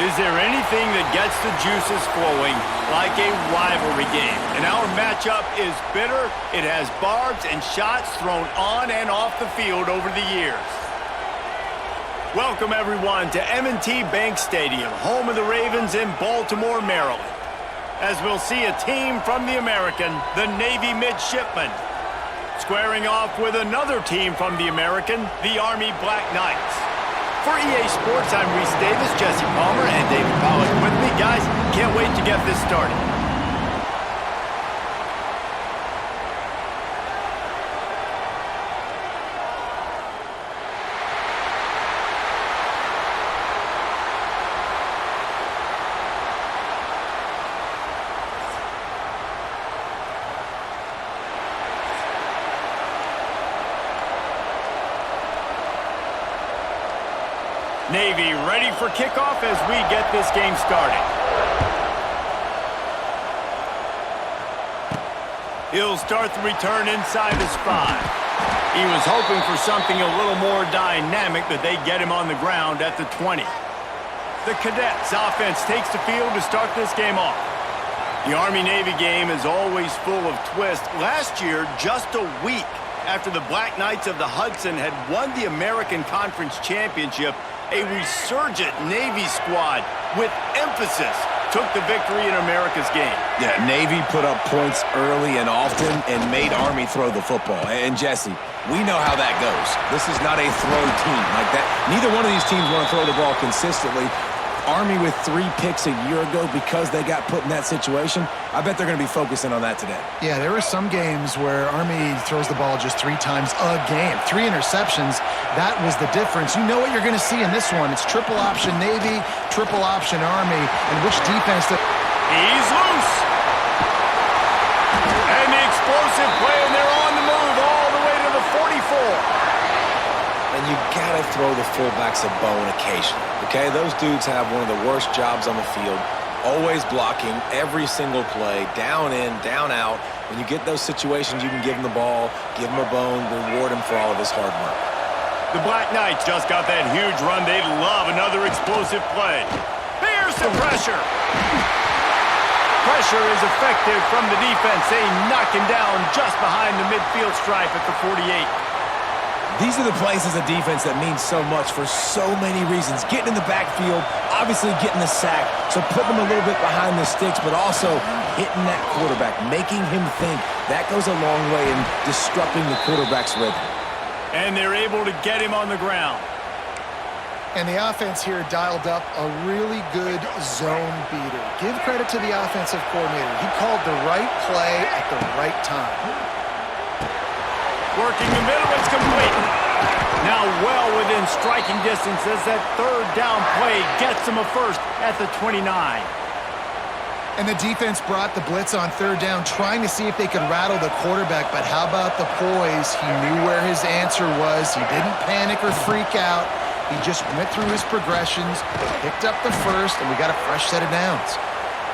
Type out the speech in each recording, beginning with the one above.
Is there anything that gets the juices flowing like a rivalry game? And our matchup is bitter. It has barbs and shots thrown on and off the field over the years. Welcome, everyone, to M&T Bank Stadium, home of the Ravens in Baltimore, Maryland. As we'll see a team from the American, the Navy Midshipmen, squaring off with another team from the American, the Army Black Knights. For EA Sports, I'm Reese Davis, Jesse Palmer, and David Pollack with me. Guys, can't wait to get this started. Navy ready for kickoff as we get this game started. He'll start the return inside his 5. He was hoping for something a little more dynamic, but they get him on the ground at the 20. The Cadets offense takes the field to start this game off. The Army-Navy game is always full of twists. Last year, just a week after the Black Knights of the Hudson had won the American Conference Championship, a resurgent Navy squad with emphasis took the victory in America's game. Yeah, Navy put up points early and often and made Army throw the football. And Jesse, we know how that goes. This is not a throw team like that. Neither one of these teams want to throw the ball consistently. Army with 3 picks a year ago because they got put in that situation. I bet they're going to be focusing on that today. Yeah, there are some games where Army throws the ball just 3 times a game. 3 interceptions, that was the difference. You know what you're going to see in this one. It's triple option Navy, triple option Army, and which defense that... He's loose. And the explosive play, and they're on the move all the way to the 44. And you gotta throw the fullbacks a bone occasionally, okay? Those dudes have one of the worst jobs on the field, always blocking every single play, down in, down out. When you get those situations, you can give him the ball, give him a bone, reward him for all of his hard work. The Black Knights just got that huge run. They'd love another explosive play. Here's the pressure. Pressure is effective from the defense. They knock him down just behind the midfield stripe at the 48. These are the plays as a defense that mean so much for so many reasons. Getting in the backfield, obviously getting the sack, so putting them a little bit behind the sticks, but also hitting that quarterback, making him think. That goes a long way in disrupting the quarterback's rhythm. And they're able to get him on the ground. And the offense here dialed up a really good zone beater. Give credit to the offensive coordinator. He called the right play at the right time. Working the middle, it's complete. Now well within striking distance as that third down play gets him a first at the 29. And the defense brought the blitz on third down, trying to see if they could rattle the quarterback. But how about the poise? He knew where his answer was. He didn't panic or freak out. He just went through his progressions, picked up the first, and we got a fresh set of downs.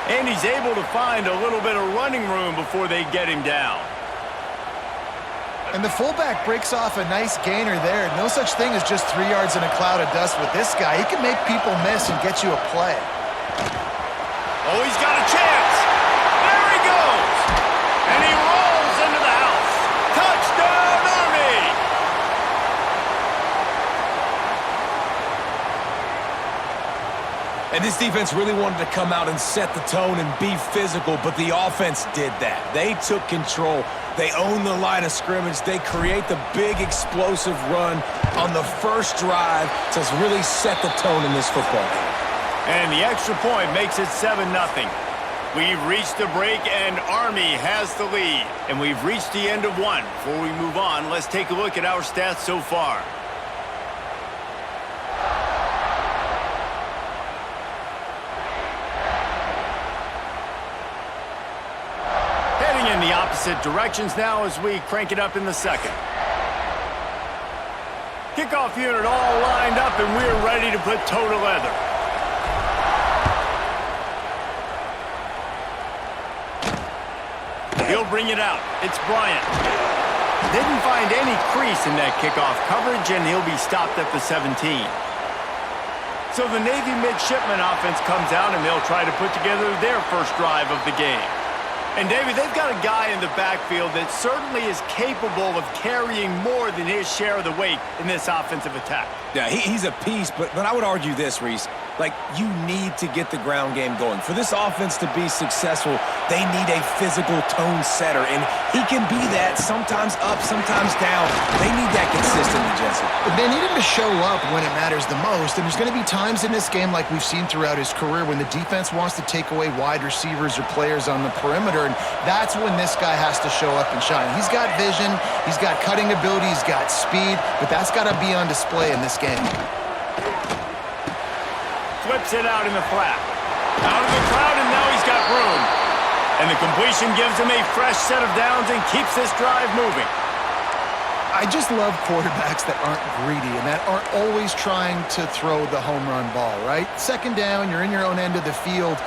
And he's able to find a little bit of running room before they get him down. And the fullback breaks off a nice gainer there. No such thing as just 3 yards in a cloud of dust with this guy. He can make people miss and get you a play. Oh, he's got a chance. There he goes. And he rolls into the house. Touchdown, Army. And this defense really wanted to come out and set the tone and be physical, but the offense did that. They took control. They own the line of scrimmage. They create the big explosive run on the first drive to really set the tone in this football game. And the extra point makes it 7-0. We've reached the break and Army has the lead. And we've reached the end of one. Before we move on, let's take a look at our stats so far. In the opposite directions now as we crank it up in the second. Kickoff unit all lined up and we're ready to put toe to leather. He'll bring it out. It's Bryant. Didn't find any crease in that kickoff coverage and he'll be stopped at the 17. So the Navy Midshipmen offense comes out, and they'll try to put together their first drive of the game. And, David, they've got a guy in the backfield that certainly is capable of carrying more than his share of the weight in this offensive attack. Yeah, he's a piece, but I would argue this, Reese. Like, you need to get the ground game going. For this offense to be successful, they need a physical tone setter, and he can be that, sometimes up, sometimes down. They need that consistently, Jesse. They need him to show up when it matters the most, and there's going to be times in this game like we've seen throughout his career when the defense wants to take away wide receivers or players on the perimeter, and that's when this guy has to show up and shine. He's got vision, he's got cutting ability, he's got speed, but that's got to be on display in this game. Flips it out in the flat. Out of the crowd, and now he's got room. And the completion gives him a fresh set of downs and keeps this drive moving. I just love quarterbacks that aren't greedy and that aren't always trying to throw the home run ball, right? Second down, you're in your own end of the field.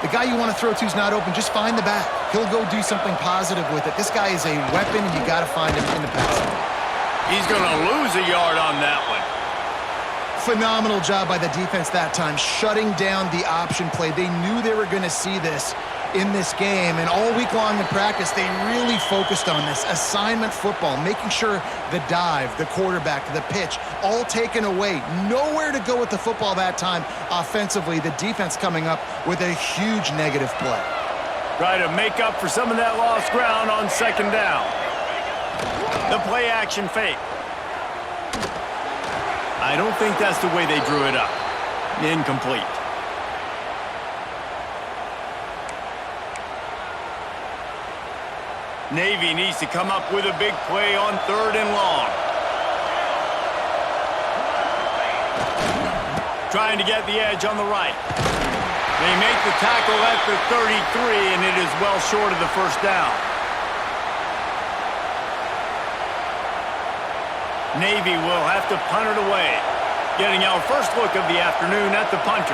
The guy you want to throw to is not open. Just find the back. He'll go do something positive with it. This guy is a weapon, and you got to find him in the passing game. He's going to lose a yard on that one. Phenomenal job by the defense that time, shutting down the option play. They knew they were going to see this in this game, and all week long in practice, they really focused on this assignment football, making sure the dive, the quarterback, the pitch, all taken away. Nowhere to go with the football that time offensively. The defense coming up with a huge negative play. Try to make up for some of that lost ground on second down. The play action fake. I don't think that's the way they drew it up. Incomplete. Navy needs to come up with a big play on third and long. Trying to get the edge on the right. They make the tackle at the 33, and it is well short of the first down. Navy will have to punt it away. Getting our first look of the afternoon at the punter.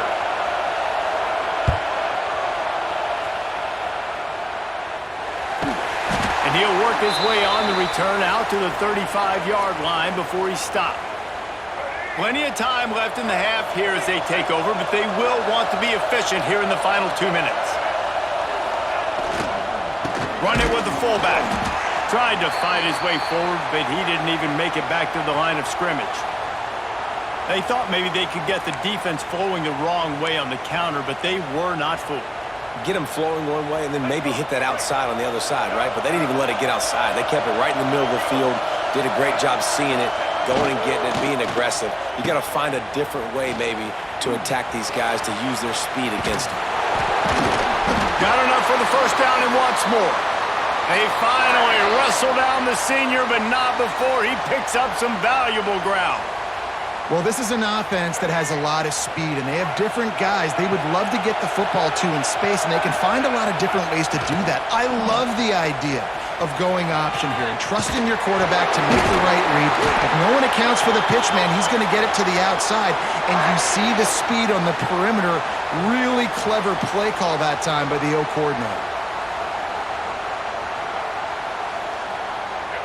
And he'll work his way on the return out to the 35-yard line before he's stopped. Plenty of time left in the half here as they take over, but they will want to be efficient here in the final 2 minutes. Run it with the fullback. Tried to fight his way forward, but he didn't even make it back to the line of scrimmage. They thought maybe they could get the defense flowing the wrong way on the counter, but they were not fooled. Get them flowing one way and then maybe hit that outside on the other side, right? But they didn't even let it get outside. They kept it right in the middle of the field, did a great job seeing it, going and getting it, being aggressive. You got to find a different way maybe to attack these guys to use their speed against them. Got enough for the first down and wants more. They finally wrestle down the senior, but not before he picks up some valuable ground. Well, this is an offense that has a lot of speed, and they have different guys they would love to get the football to in space, and they can find a lot of different ways to do that. I love the idea of going option here and trusting your quarterback to make the right read. If no one accounts for the pitch, man, he's going to get it to the outside, and you see the speed on the perimeter. Really clever play call that time by the O coordinator.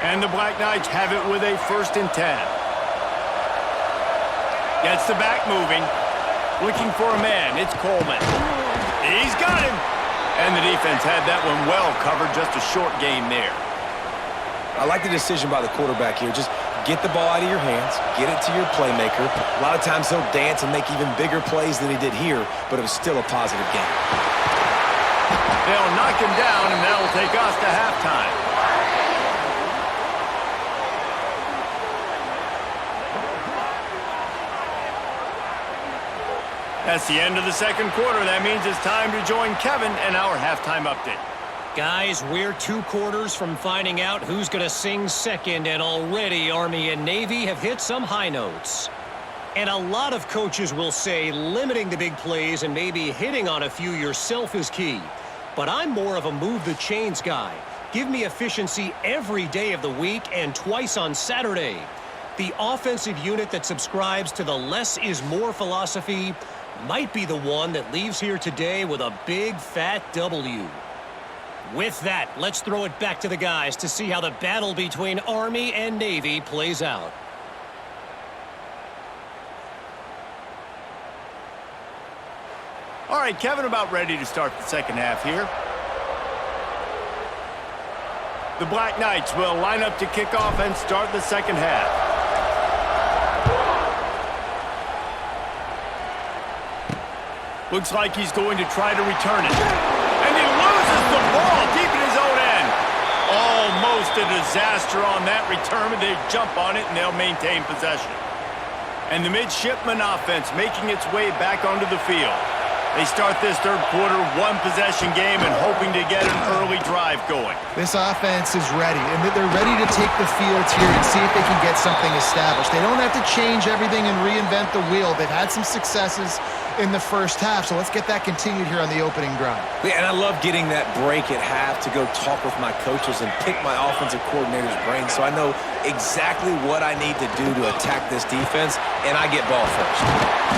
And the Black Knights have it with a 1st and 10. Gets the back moving. Looking for a man. It's Coleman. He's got him. And the defense had that one well covered. Just a short game there. I like the decision by the quarterback here. Just get the ball out of your hands. Get it to your playmaker. A lot of times he'll dance and make even bigger plays than he did here, but it was still a positive game. They'll knock him down, and that will take us to halftime. That's the end of the second quarter. That means it's time to join Kevin and our halftime update. Guys, we're 2 quarters from finding out who's going to sing second, and already Army and Navy have hit some high notes. And a lot of coaches will say limiting the big plays and maybe hitting on a few yourself is key. But I'm more of a move the chains guy. Give me efficiency every day of the week and twice on Saturday. The offensive unit that subscribes to the less is more philosophy might be the one that leaves here today with a big fat W. With that, let's throw it back to the guys to see how the battle between Army and Navy plays out. All right, Kevin, about ready to start the second half here. The Black Knights will line up to kick off and start the second half. Looks like he's going to try to return it. And he loses the ball deep in his own end. Almost a disaster on that return, but they jump on it and they'll maintain possession. And the Midshipmen offense making its way back onto the field. They start this third quarter one-possession game and hoping to get an early drive going. This offense is ready, and they're ready to take the field here and see if they can get something established. They don't have to change everything and reinvent the wheel. They've had some successes in the first half, so let's get that continued here on the opening drive. Yeah, and I love getting that break at half to go talk with my coaches and pick my offensive coordinator's brain so I know exactly what I need to do to attack this defense, and I get ball first.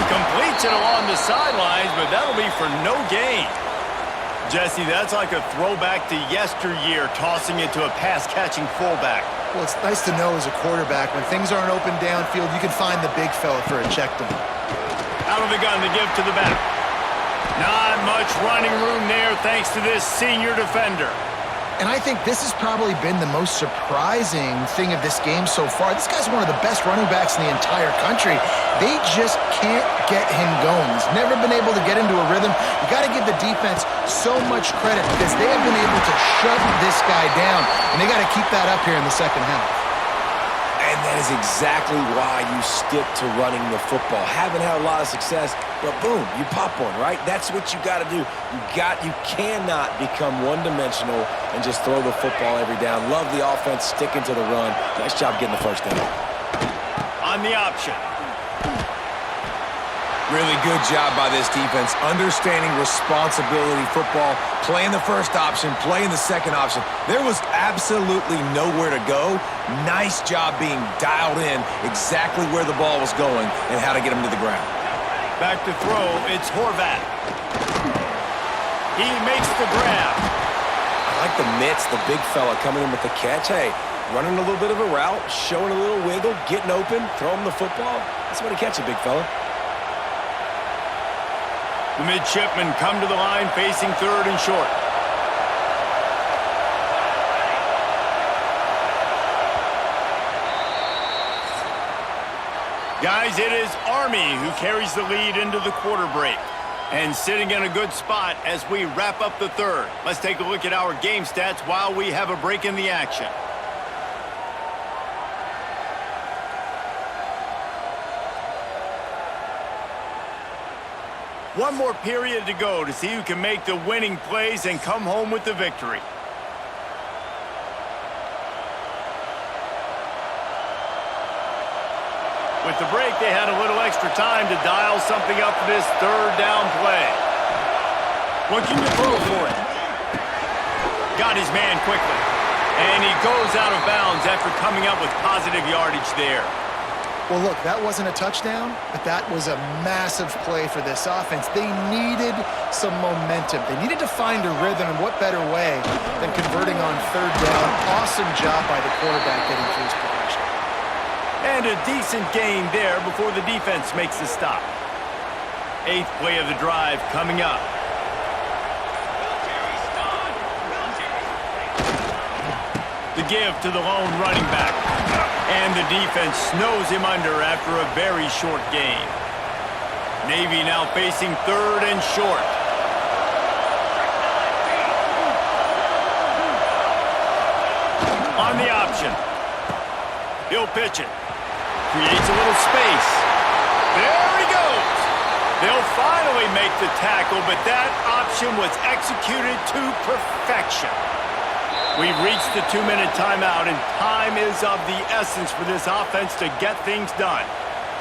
Completes it along the sidelines, but that'll be for no gain. Jesse, that's like a throwback to yesteryear, tossing it to a pass-catching fullback. Well, it's nice to know as a quarterback, when things aren't open downfield, you can find the big fella for a check down. Out of the gun to give to the back. Not much running room there thanks to this senior defender. And I think this has probably been the most surprising thing of this game so far. This guy's one of the best running backs in the entire country. They just can't get him going. He's never been able to get into a rhythm. You got to give the defense so much credit because they have been able to shut this guy down, and they got to keep that up here in the second half. And that is exactly why you stick to running the football. Haven't had a lot of success, but boom, you pop one, right? That's what you got to do. You cannot become one-dimensional and just throw the football every down. Love the offense, sticking to the run. Nice job getting the first down. On the option. Really good job by this defense, understanding responsibility football, playing the first option, playing the second option. There was absolutely nowhere to go. Nice job being dialed in exactly where the ball was going and how to get him to the ground. Back to throw, it's Horvat. He makes the grab. I like the mitts, the big fella coming in with the catch. Hey, running a little bit of a route, showing a little wiggle, getting open, throwing the football. That's what he catch it, big fella. The Midshipmen come to the line facing third and short. Guys, it is Army who carries the lead into the quarter break. And sitting in a good spot as we wrap up the third. Let's take a look at our game stats while we have a break in the action. One more period to go to see who can make the winning plays and come home with the victory. With the break, they had a little extra time to dial something up for this third down play. Looking to throw for it. Got his man quickly. And he goes out of bounds after coming up with positive yardage there. Well, look, that wasn't a touchdown, but that was a massive play for this offense. They needed some momentum. They needed to find a rhythm, and what better way than converting on third down. Awesome job by the quarterback getting through his progression. And a decent gain there before the defense makes the stop. Eighth play of the drive coming up. The give to the lone running back. And the defense snows him under after a very short gain. Navy now facing third and short. On the option. He'll pitch it. Creates a little space. There he goes. They'll finally make the tackle, but that option was executed to perfection. We've reached the 2-minute timeout, and time is of the essence for this offense to get things done.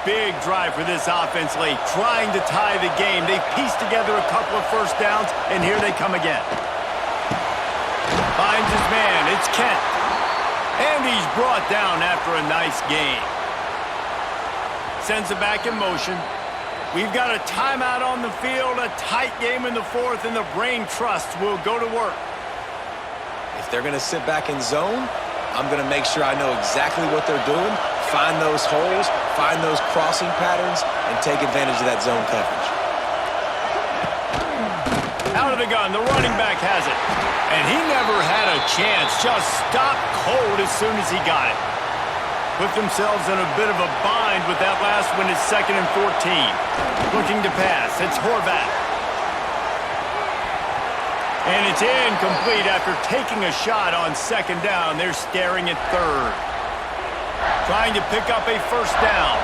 Big drive for this offense late, trying to tie the game. They've pieced together a couple of first downs, and here they come again. Finds his man, it's Kent. And he's brought down after a nice gain. Sends it back in motion. We've got a timeout on the field, a tight game in the fourth, and the brain trust will go to work. If they're going to sit back in zone, I'm going to make sure I know exactly what they're doing, find those holes, find those crossing patterns, and take advantage of that zone coverage. Out of the gun, the running back has it. And he never had a chance. Just stopped cold as soon as he got it. Put themselves in a bit of a bind with that last one. It's 2nd and 14. Looking to pass. It's Horvath. And it's incomplete after taking a shot on 2nd down. They're staring at 3rd. Trying to pick up a 1st down.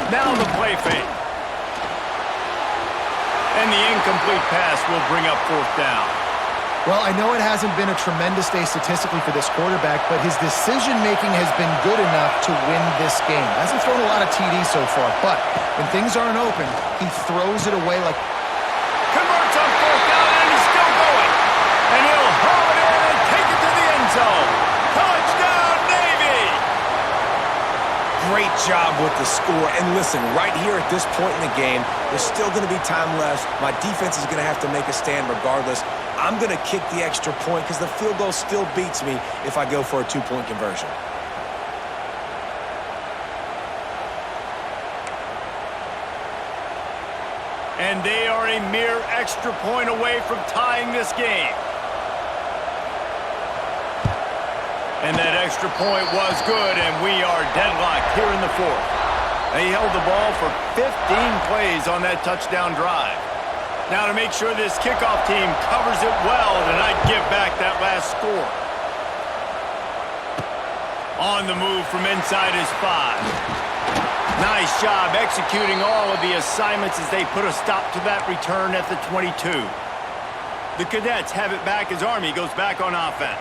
Now the play fake. And the incomplete pass will bring up 4th down. Well, I know it hasn't been a tremendous day statistically for this quarterback, but his decision-making has been good enough to win this game. Hasn't thrown a lot of TDs so far, but when things aren't open, he throws it away like... Converts on 4th down, and he's still going. And he'll haul it in and take it to the end zone. Touchdown, Navy! Great job with the score. And listen, right here at this point in the game, there's still going to be time left. My defense is going to have to make a stand regardless. I'm going to kick the extra point because the field goal still beats me if I go for a 2-point conversion. And they are a mere extra point away from tying this game. And that extra point was good, and we are deadlocked here in the 4th. They held the ball for 15 plays on that touchdown drive. Now to make sure this kickoff team covers it well to not give back that last score. On the move from inside his 5. Nice job executing all of the assignments as they put a stop to that return at the 22. The Cadets have it back as Army goes back on offense.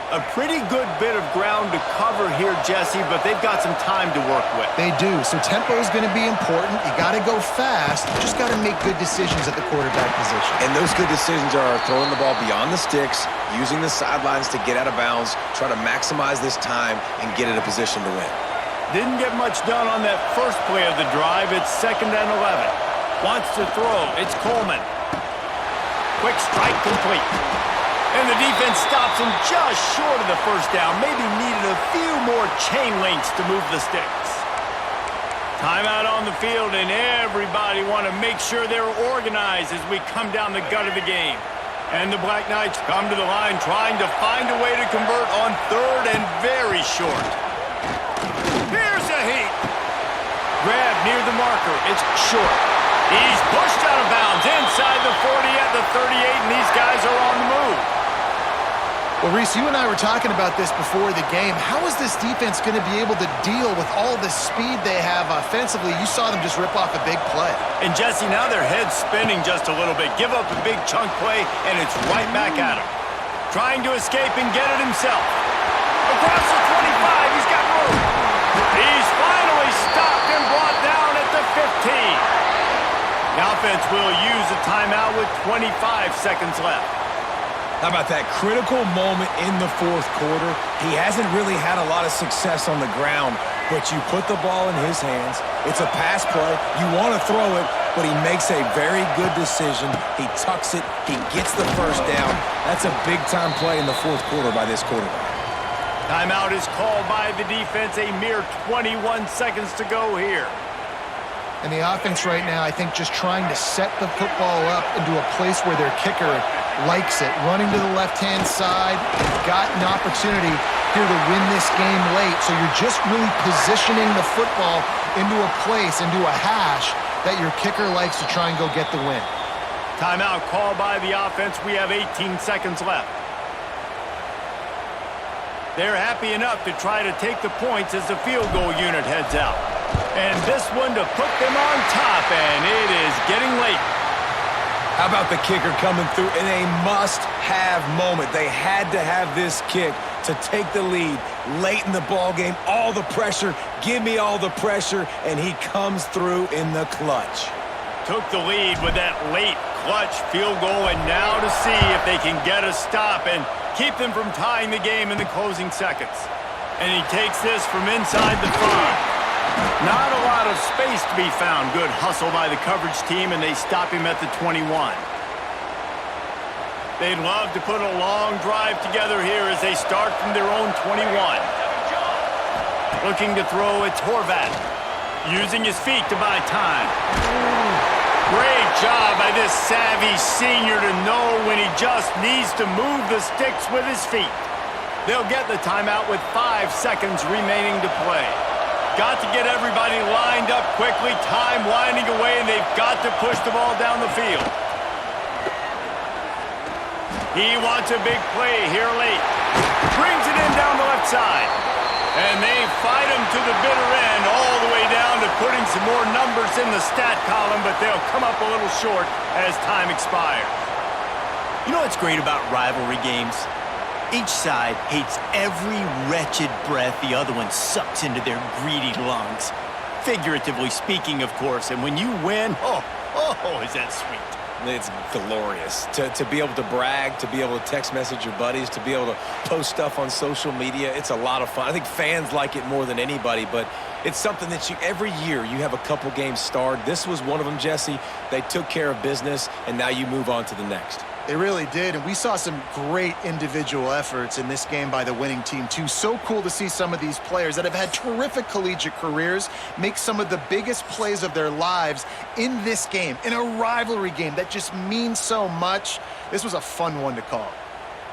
A pretty good bit of ground to cover here, Jesse, but they've got some time to work with. They do, so tempo is going to be important. You got to go fast. You just got to make good decisions at the quarterback position. And those good decisions are throwing the ball beyond the sticks, using the sidelines to get out of bounds, try to maximize this time, and get in a position to win. Didn't get much done on that first play of the drive. It's 2nd and 11. Wants to throw. It's Coleman. Quick strike complete. And the defense stops him just short of the 1st down. Maybe needed a few more chain links to move the sticks. Timeout on the field, and everybody want to make sure they're organized as we come down the gut of the game. And the Black Knights come to the line trying to find a way to convert on 3rd and very short. Here's a heat. Grab near the marker. It's short. He's pushed out of bounds inside the 40 at the 38, and these guys are on the move. Well, Reese, you and I were talking about this before the game. How is this defense going to be able to deal with all the speed they have offensively? You saw them just rip off a big play. And, Jesse, now their head's spinning just a little bit. Give up a big chunk play, and it's right back at him. Trying to escape and get it himself. Across the 25, he's got room. He's finally stopped and brought down at the 15. The offense will use a timeout with 25 seconds left. How about that critical moment in the 4th quarter? He hasn't really had a lot of success on the ground, but you put the ball in his hands. It's a pass play. You want to throw it, but he makes a very good decision. He tucks it. He gets the 1st down. That's a big-time play in the 4th quarter by this quarterback. Timeout is called by the defense. A mere 21 seconds to go here. And the offense right now, I think, just trying to set the football up into a place where their kicker likes it. Running to the left-hand side, got an opportunity here to win this game late. So you're just really positioning the football into a place, into a hash that your kicker likes to try and go get the win. Timeout called by the offense. We have 18 seconds left. They're happy enough to try to take the points as the field goal unit heads out. And this one to put them on top, and it is getting late. How about the kicker coming through in a must-have moment? They had to have this kick to take the lead late in the ball game. All the pressure, give me all the pressure, and he comes through in the clutch. Took the lead with that late clutch field goal, and now to see if they can get a stop and keep them from tying the game in the closing seconds. And he takes this from inside the 5. Not a lot of space to be found. Good hustle by the coverage team, and they stop him at the 21. They'd love to put a long drive together here as they start from their own 21. Looking to throw, it's Horvath. using his feet to buy time. Great job by this savvy senior to know when he just needs to move the sticks with his feet. They'll get the timeout with 5 seconds remaining to play. Got to get everybody lined up quickly, time winding away, and they've got to push the ball down the field. He wants a big play here late. Brings it in down the left side. And they fight him to the bitter end, all the way down to putting some more numbers in the stat column, but they'll come up a little short as time expires. You know what's great about rivalry games? Each side hates every wretched breath the other one sucks into their greedy lungs. Figuratively speaking, of course, and when you win, oh, is that sweet. It's glorious to be able to brag, to be able to text message your buddies, to be able to post stuff on social media. It's a lot of fun. I think fans like it more than anybody, but it's something that every year you have a couple games starred. This was one of them, Jesse. They took care of business, and now you move on to the next. They really did, and we saw some great individual efforts in this game by the winning team, too. So cool to see some of these players that have had terrific collegiate careers make some of the biggest plays of their lives in this game, in a rivalry game that just means so much. This was a fun one to call.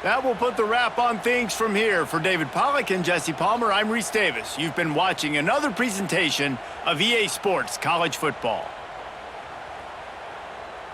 That will put the wrap on things from here. For David Pollack and Jesse Palmer, I'm Reese Davis. You've been watching another presentation of EA Sports College Football.